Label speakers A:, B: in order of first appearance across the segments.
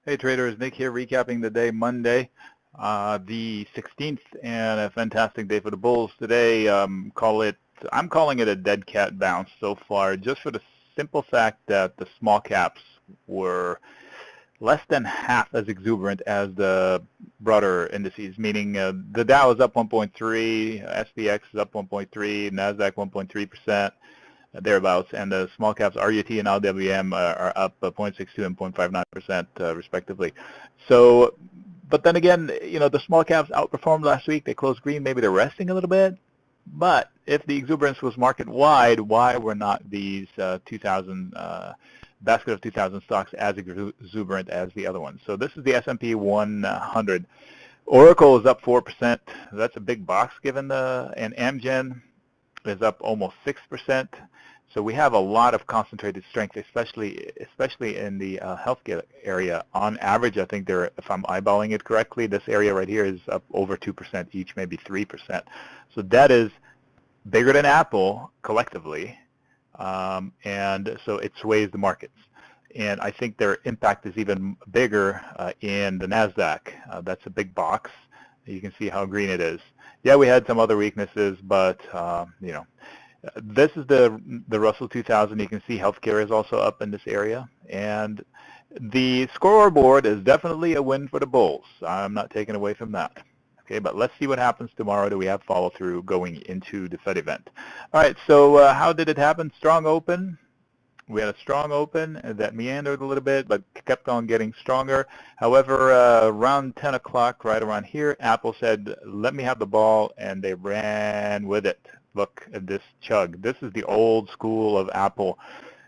A: Hey traders, Nick here recapping the day Monday, the 16th, and a fantastic day for the bulls today. I'm calling it a dead cat bounce so far, just for the simple fact that the small caps were less than half as exuberant as the broader indices, meaning the Dow is up 1.3, SPX is up 1.3, Nasdaq 1.3%. Thereabouts, and the small caps RUT and LWM are up 0.62 and 0.59% respectively. So, but then again, the small caps outperformed last week. They closed green. Maybe they're resting a little bit. But if the exuberance was market-wide, why were not these 2,000 basket of 2,000 stocks as exuberant as the other ones? So this is the S&P 100. Oracle is up 4%. That's a big box given and Amgen is up almost 6%. So we have a lot of concentrated strength, especially in the healthcare area. On average, I think if I'm eyeballing it correctly, this area right here is up over 2% each, maybe 3%. So that is bigger than Apple collectively, and so it sways the markets. And I think their impact is even bigger in the Nasdaq. That's a big box. You can see how green it is. Yeah, we had some other weaknesses, but this is the Russell 2000. You can see healthcare is also up in this area, and the scoreboard is definitely a win for the bulls. I'm not taking away from that. Okay, but let's see what happens tomorrow. Do we have follow through going into the Fed event? All right. So how did it happen? Strong open. We had a strong open that meandered a little bit, but kept on getting stronger. However, around 10 o'clock, right around here, Apple said, let me have the ball, and they ran with it. Look at this chug. This is the old school of Apple.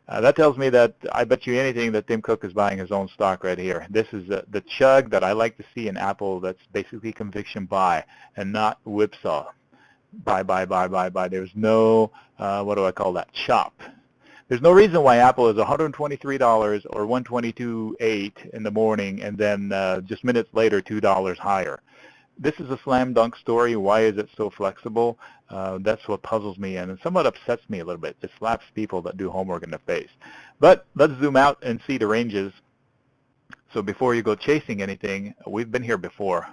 A: That tells me that I bet you anything that Tim Cook is buying his own stock right here. This is the chug that I like to see in Apple. That's basically conviction buy and not whipsaw. Buy, buy, buy, buy, buy. There's no, what do I call that, chop. There's no reason why Apple is $123 or $122.8 in the morning and then just minutes later $2 higher. This is a slam dunk story. Why is it so flexible? That's what puzzles me and somewhat upsets me a little bit. It slaps people that do homework in the face. But let's zoom out and see the ranges. So before you go chasing anything, we've been here before a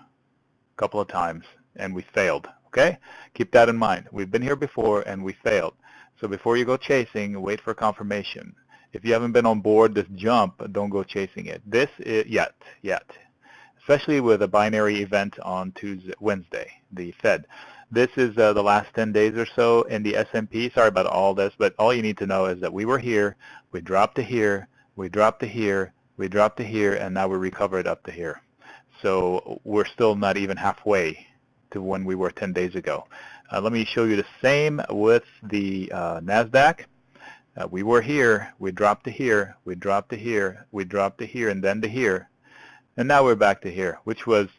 A: couple of times and we failed. Okay? Keep that in mind. We've been here before and we failed. So before you go chasing, wait for confirmation. If you haven't been on board this jump, don't go chasing it. This is yet. Especially with a binary event on Wednesday, the Fed. This is the last 10 days or so in the S&P. Sorry about all this, but all you need to know is that we were here, we dropped to here, we dropped to here, we dropped to here, and now we recovered up to here. So we're still not even halfway to when we were 10 days ago. Let me show you the same with the Nasdaq. We were here, we dropped to here, we dropped to here, we dropped to here, and then to here. And now we're back to here, which was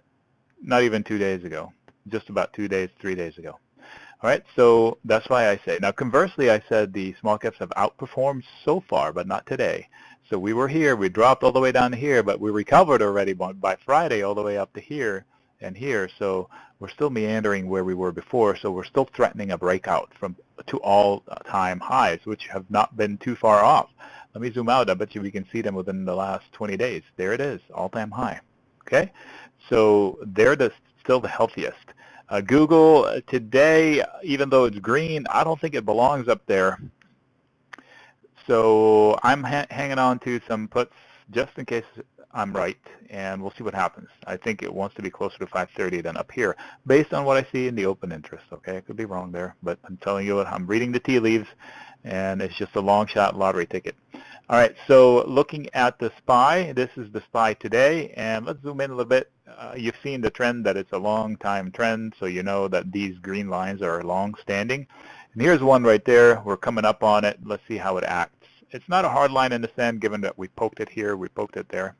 A: not even 2 days ago, just about 2 days, 3 days ago. All right, so that's why I say. Now, conversely, I said the small caps have outperformed so far, but not today. So we were here, we dropped all the way down to here, but we recovered already by Friday all the way up to here and here. So we're still meandering where we were before, so we're still threatening a breakout to all-time highs, which have not been too far off. Let me zoom out. I bet you we can see them within the last 20 days. There it is, all-time high. Okay, so they're still the healthiest. Google today, even though it's green, I don't think it belongs up there. So I'm hanging on to some puts just in case I'm right, and we'll see what happens. I think it wants to be closer to 530 than up here, based on what I see in the open interest. Okay, I could be wrong there, but I'm telling you what, I'm reading the tea leaves, and it's just a long shot lottery ticket. All right, so looking at the SPY, this is the SPY today, and let's zoom in a little bit. You've seen the trend that it's a long time trend, so you know that these green lines are long standing. And here's one right there. We're coming up on it. Let's see how it acts. It's not a hard line in the sand, given that we poked it here, we poked it there.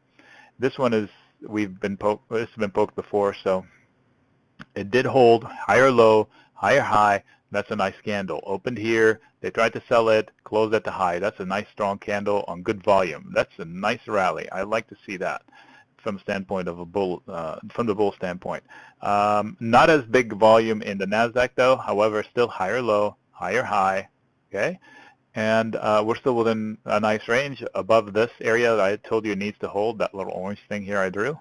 A: This one is, this has been poked before, so it did hold higher low, higher high. That's a nice candle. Opened here, they tried to sell it, closed at the high. That's a nice strong candle on good volume. That's a nice rally. I like to see that from standpoint of a bull, from the bull standpoint. Not as big volume in the Nasdaq though. However, still higher low, higher high. Okay. And we're still within a nice range above this area that I told you it needs to hold, that little orange thing here I drew.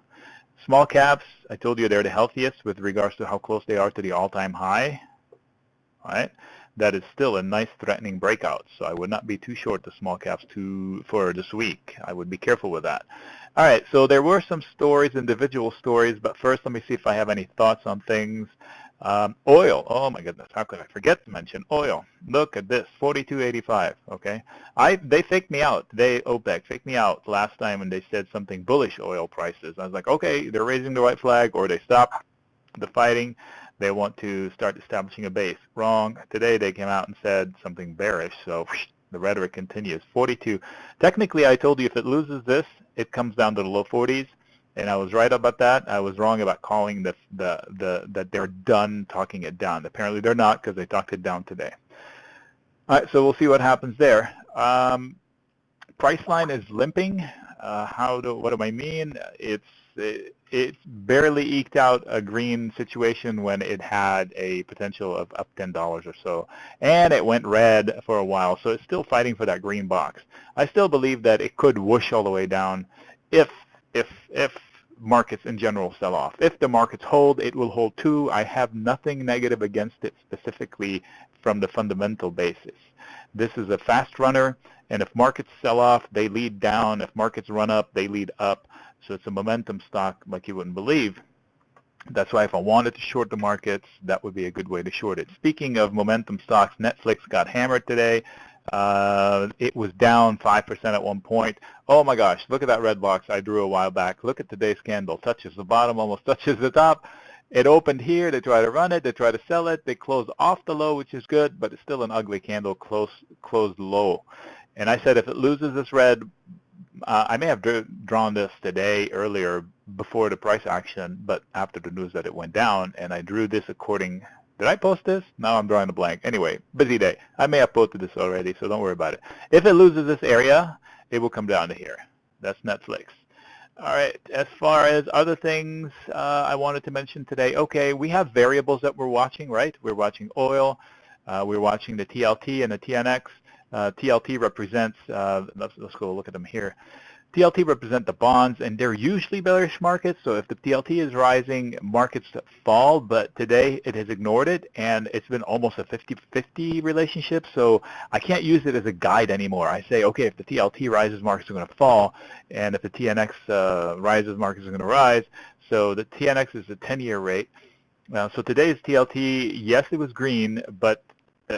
A: Small caps, I told you they're the healthiest with regards to how close they are to the all-time high. All right, that is still a nice threatening breakout, so I would not be too short the small caps for this week. I would be careful with that. All right, so there were some stories, individual stories, but first let me see if I have any thoughts on things. Oil, oh my goodness, how could I forget to mention oil? Look at this, 42.85, okay? They faked me out. OPEC faked me out last time when they said something bullish oil prices. I was like, okay, they're raising the white flag or they stop the fighting. They want to start establishing a base. Wrong. Today they came out and said something bearish, so the rhetoric continues. 42. Technically, I told you if it loses this, it comes down to the low 40s. And I was right about that. I was wrong about calling that they're done talking it down. Apparently they're not, because they talked it down today. All right, so we'll see what happens there. Price line is limping. What do I mean? It's barely eked out a green situation when it had a potential of up $10 or so, and it went red for a while. So it's still fighting for that green box. I still believe that it could whoosh all the way down if markets in general sell off. If the markets hold, it will hold too. I have nothing negative against it specifically from the fundamental basis. This is a fast runner, and if markets sell off, they lead down. If markets run up, they lead up. So it's a momentum stock like you wouldn't believe. That's why if I wanted to short the markets, that would be a good way to short it. Speaking of momentum stocks, Netflix got hammered today. It was down 5% at one point. Oh my gosh, look at that red box I drew a while back. Look at today's candle. Touches the bottom, almost touches the top. It opened here. They try to run it. They try to sell it. They close off the low, which is good, but it's still an ugly candle, closed low. And I said if it loses this red, I may have drawn this today earlier before the price action, but after the news that it went down, and I drew this according. Did I post this? Now I'm drawing a blank. Anyway, busy day. I may have posted this already, so don't worry about it. If it loses this area, it will come down to here. That's Netflix. All right, as far as other things I wanted to mention today, okay, we have variables that we're watching, right? We're watching oil. We're watching the TLT and the TNX. TLT represents, let's go look at them here. TLT represent the bonds, and they're usually bearish markets, so if the TLT is rising, markets fall, but today it has ignored it, and it's been almost a 50-50 relationship, so I can't use it as a guide anymore. I say, okay, if the TLT rises, markets are going to fall, and if the TNX rises, markets are going to rise, so the TNX is the 10-year rate. So today's TLT, yes, it was green, but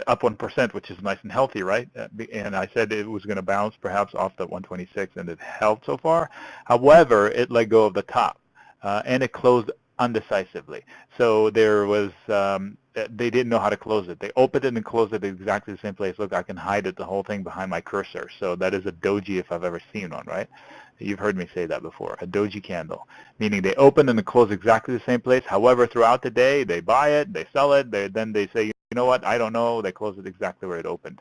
A: up 1%, which is nice and healthy, right? And I said it was going to bounce perhaps off the 126, and it held so far. However, it let go of the top, and it closed undecisively. So there was, they didn't know how to close it. They opened it and closed it at exactly the same place. Look, I can hide it, the whole thing behind my cursor. So that is a doji if I've ever seen one, right? You've heard me say that before, a doji candle, meaning they open and they close exactly the same place. However, throughout the day, they buy it, they sell it, then they say, you know what, I don't know, they close it exactly where it opened.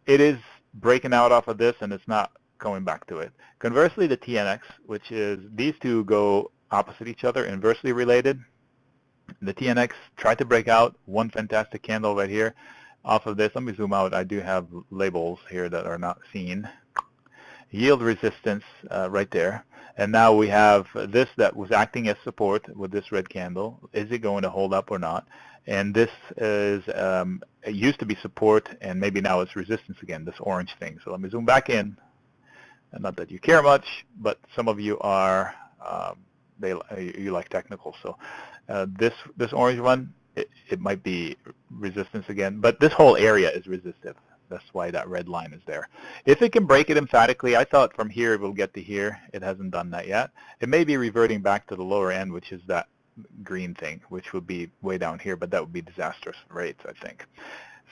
A: It is breaking out off of this, and it's not going back to it. Conversely, the TNX, which is, these two go opposite each other, inversely related. The TNX tried to break out, one fantastic candle right here off of this. Let me zoom out. I do have labels here that are not seen. Yield resistance right there. And now we have this that was acting as support with this red candle. Is it going to hold up or not? And this is, it used to be support, and maybe now it's resistance again, this orange thing. So let me zoom back in. And not that you care much, but some of you are, you like technical. So this orange one, it might be resistance again, but this whole area is resistive. That's why that red line is there. If it can break it emphatically, I thought from here it will get to here. It hasn't done that yet. It may be reverting back to the lower end, which is that green thing, which would be way down here, but that would be disastrous rates, I think.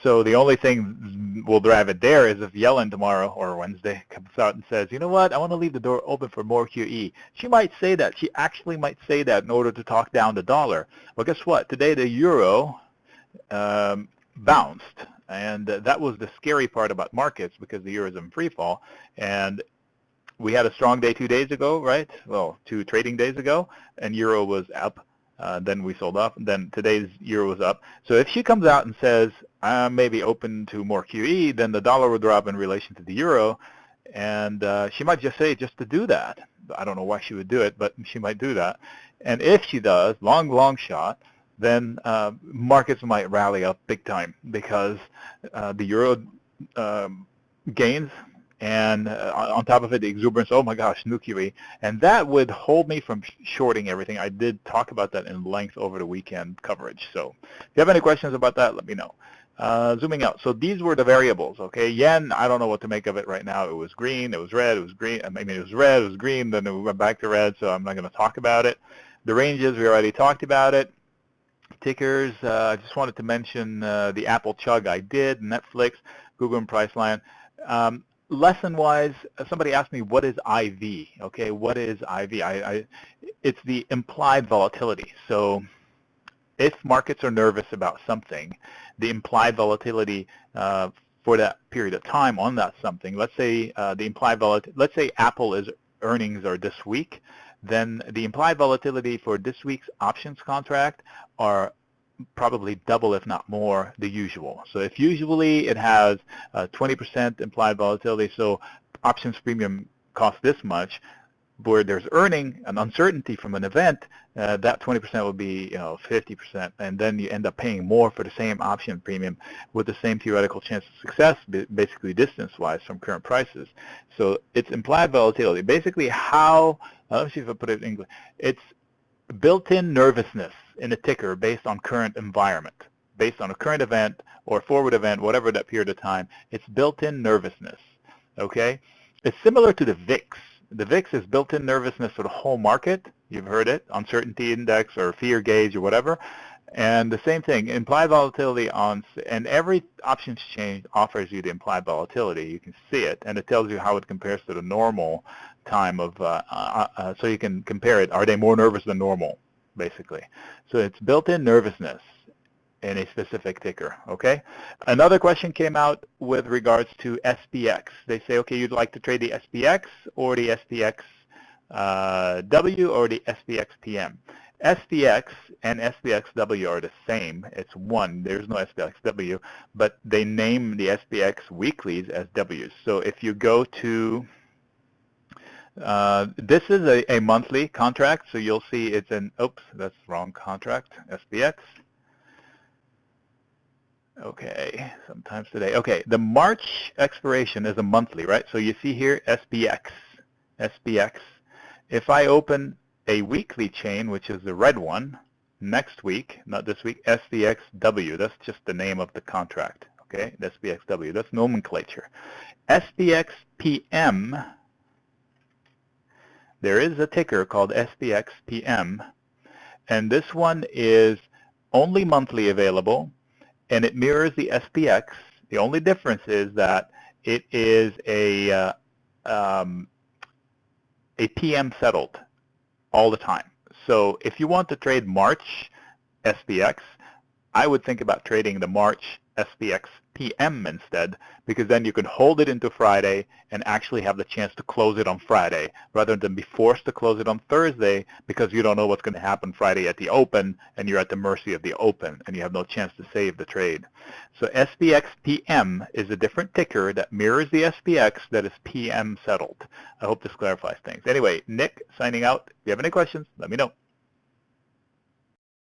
A: So the only thing will drive it there is if Yellen tomorrow or Wednesday comes out and says, you know what, I want to leave the door open for more QE. She might say that. She actually might say that in order to talk down the dollar. Well, guess what? Today the euro bounced. And that was the scary part about markets, because the euro is in free fall. And we had a strong day 2 days ago, right? Well, 2 trading days ago, and euro was up. Then we sold off. Then today's euro was up. So if she comes out and says, I'm maybe open to more QE, then the dollar will drop in relation to the euro. And she might just say just to do that. I don't know why she would do it, but she might do that. And if she does, long shot, then markets might rally up big time because the euro gains, and on top of it, the exuberance, oh my gosh, new QE. And that would hold me from shorting everything. I did talk about that in length over the weekend coverage. So if you have any questions about that, let me know. Zooming out. So these were the variables, okay? Yen, I don't know what to make of it right now. It was green, it was red, it was green. I mean, it was red, it was green, then it went back to red, so I'm not going to talk about it. The ranges, we already talked about it. Tickers, I just wanted to mention the Apple chug I did, Netflix, Google and Priceline. Lesson-wise, somebody asked me, what is IV? Okay, what is IV? It's the implied volatility. So if markets are nervous about something, the implied volatility for that period of time on that something, let's say the implied volatility, let's say Apple's earnings are this week, then the implied volatility for this week's options contract are probably double, if not more, the usual. So if usually it has 20% implied volatility, so options premium costs this much, where there's earning an uncertainty from an event, that 20% would be 50%, and then you end up paying more for the same option premium with the same theoretical chance of success, basically distance-wise from current prices. So it's implied volatility. Basically how, let me see if I put it in English, it's built-in nervousness in a ticker based on current environment, based on a current event or forward event, whatever that period of time. It's built-in nervousness, okay? It's similar to the VIX. The VIX is built-in nervousness for the whole market. You've heard it, uncertainty index or fear gauge or whatever. And the same thing, implied volatility on, and every options change offers you the implied volatility. You can see it, and it tells you how it compares to the normal time of, so you can compare it. Are they more nervous than normal, basically? So it's built-in nervousness in a specific ticker, okay? Another question came out with regards to SPX. They say, okay, you'd like to trade the SPX or the SPX W or the SPX PM. SPX and SPXW are the same. It's one. There's no SPXW, but they name the SPX weeklies as Ws. So if you go to, this is a monthly contract, so you'll see it's an, oops, that's the wrong contract, SPX. Okay, sometimes today. Okay, the March expiration is a monthly, right? So you see here SPX, SPX. If I open a weekly chain, which is the red one, next week, not this week, SPXW, that's just the name of the contract, okay? SPXW, that's nomenclature. SPXPM, there is a ticker called SPXPM, and this one is only monthly available, and it mirrors the SPX. The only difference is that it is a PM settled all the time. So if you want to trade March SPX, I would think about trading the March SPX PM instead, because then you can hold it into Friday and actually have the chance to close it on Friday rather than be forced to close it on Thursday because you don't know what's going to happen Friday at the open and you're at the mercy of the open and you have no chance to save the trade. So SPX PM is a different ticker that mirrors the SPX that is PM settled. I hope this clarifies things. Anyway, Nick signing out. If you have any questions, let me know.